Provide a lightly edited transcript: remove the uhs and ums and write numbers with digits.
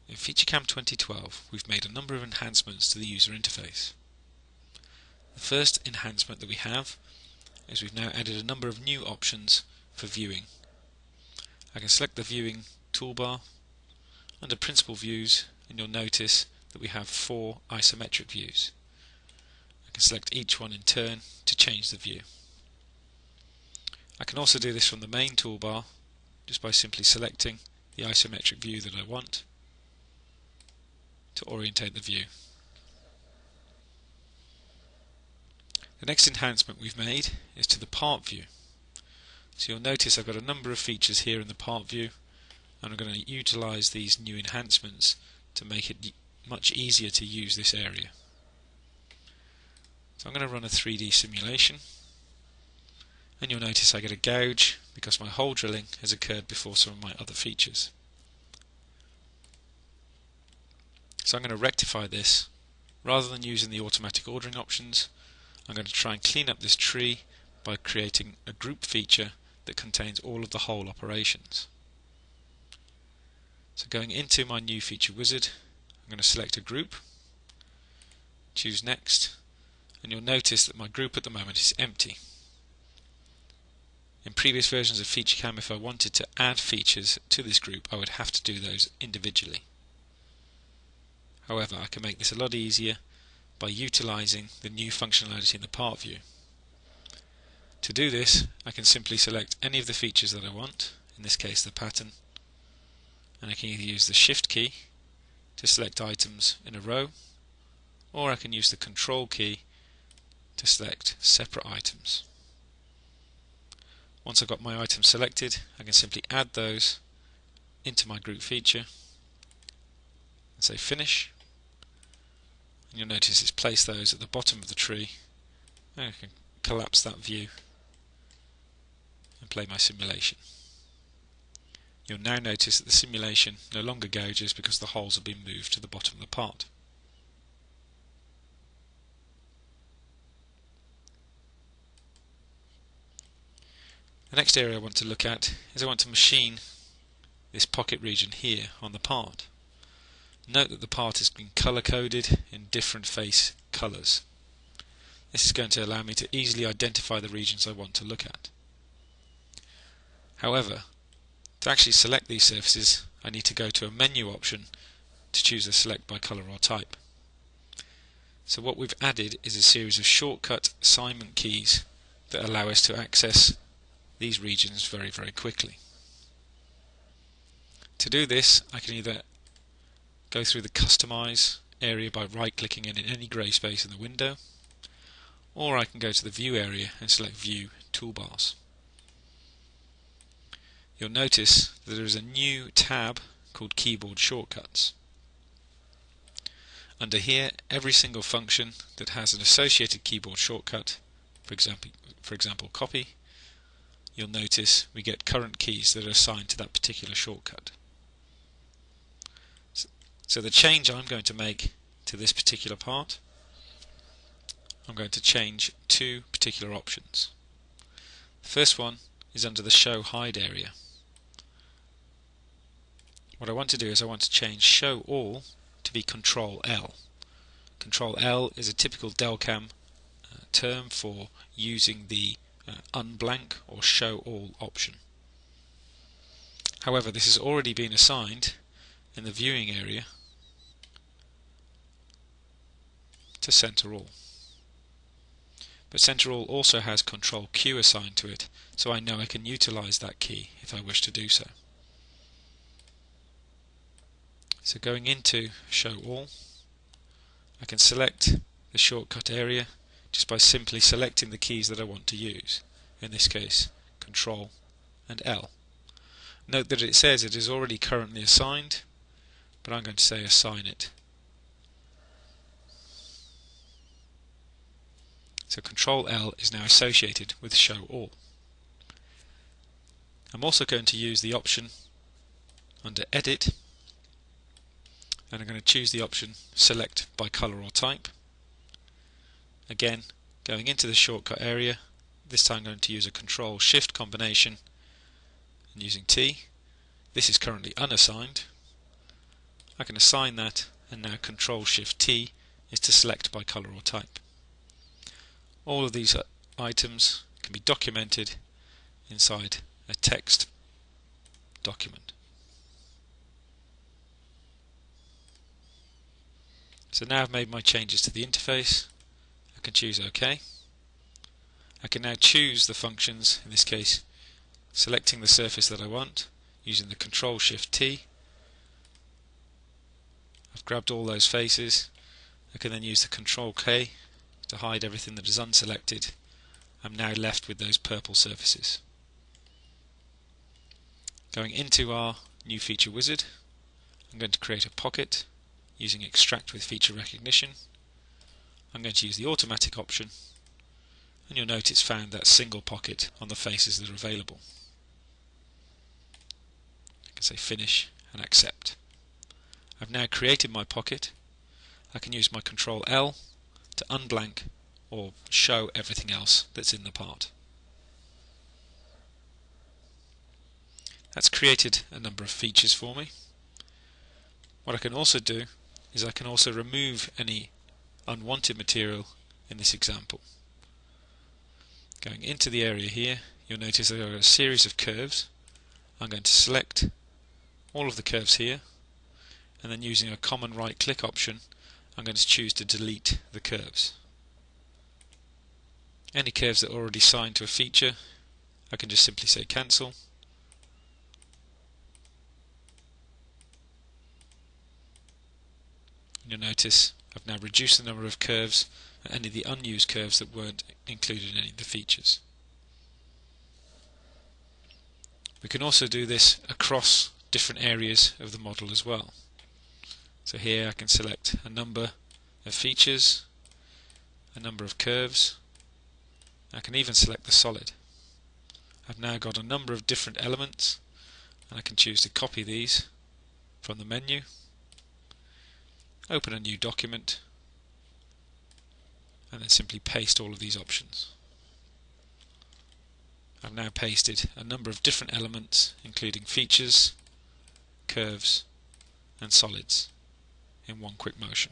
In FeatureCAM 2012 we've made a number of enhancements to the user interface. The first enhancement that we have is we've now added a number of new options for viewing. I can select the viewing toolbar under Principal Views, and you'll notice that we have 4 isometric views. I can select each one in turn to change the view. I can also do this from the main toolbar just by simply selecting the isometric view that I want to orientate the view. The next enhancement we've made is to the part view. So you'll notice I've got a number of features here in the part view, and I'm going to utilise these new enhancements to make it much easier to use this area. So I'm going to run a 3D simulation, and you'll notice I get a gouge because my hole drilling has occurred before some of my other features. So I'm going to rectify this. Rather than using the automatic ordering options, I'm going to try and clean up this tree by creating a group feature that contains all of the hole operations. So going into my new feature wizard, I'm going to select a group, choose next, and you'll notice that my group at the moment is empty. In previous versions of FeatureCAM, if I wanted to add features to this group, I would have to do those individually. However, I can make this a lot easier by utilising the new functionality in the part view. To do this, I can simply select any of the features that I want, in this case the pattern, and I can either use the Shift key to select items in a row, or I can use the Control key to select separate items. Once I've got my items selected, I can simply add those into my group feature and say Finish. And you'll notice it's placed those at the bottom of the tree, and I can collapse that view and play my simulation. You'll now notice that the simulation no longer gouges because the holes have been moved to the bottom of the part. The next area I want to look at is I want to machine this pocket region here on the part. Note that the part has been colour coded in different face colours. This is going to allow me to easily identify the regions I want to look at. However, to actually select these surfaces, I need to go to a menu option to choose a select by colour or type. So what we've added is a series of shortcut assignment keys that allow us to access these regions very, very quickly. To do this, I can either go through the Customize area by right-clicking in any grey space in the window, or I can go to the View area and select View Toolbars. You'll notice that there is a new tab called Keyboard Shortcuts. Under here, every single function that has an associated keyboard shortcut, for example copy, you'll notice we get current keys that are assigned to that particular shortcut. So the change I'm going to make to this particular part, I'm going to change 2 particular options. The first one is under the Show Hide area. What I want to do is I want to change Show All to be Control L. Control L is a typical Delcam term for using the unblank or Show All option. However, this has already been assigned in the viewing area to Center All. But Center All also has Control Q assigned to it, so I know I can utilize that key if I wish to do so. So going into Show All, I can select the shortcut area just by simply selecting the keys that I want to use, in this case Control and L. Note that it says it is already currently assigned, but I'm going to say assign it. So Control L is now associated with Show All. I'm also going to use the option under Edit, and I'm going to choose the option Select by Colour or Type. Again, going into the shortcut area, this time I'm going to use a Control-Shift combination and using T. This is currently unassigned. I can assign that, and now Control-Shift-T is to select by colour or type. All of these items can be documented inside a text document. So now I've made my changes to the interface. I can choose OK. I can now choose the functions, in this case selecting the surface that I want using the Control-Shift-T. I've grabbed all those faces. I can then use the Control-K to hide everything that is unselected. I'm now left with those purple surfaces. Going into our new feature wizard, I'm going to create a pocket using Extract with Feature Recognition. I'm going to use the automatic option, and you'll note it's found that single pocket on the faces that are available. I can say Finish and Accept. I've now created my pocket. I can use my Control-L to unblank or show everything else that's in the part. That's created a number of features for me. What I can also do is I can also remove any unwanted material in this example. Going into the area here, you'll notice there are a series of curves. I'm going to select all of the curves here, and then using a common right-click option, I'm going to choose to delete the curves. Any curves that are already assigned to a feature, I can just simply say cancel. You'll notice I've now reduced the number of curves and any of the unused curves that weren't included in any of the features. We can also do this across different areas of the model as well. So here I can select a number of features, a number of curves. I can even select the solid. I've now got a number of different elements, and I can choose to copy these from the menu, open a new document, and then simply paste all of these options. I've now pasted a number of different elements, including features, curves, and solids in one quick motion.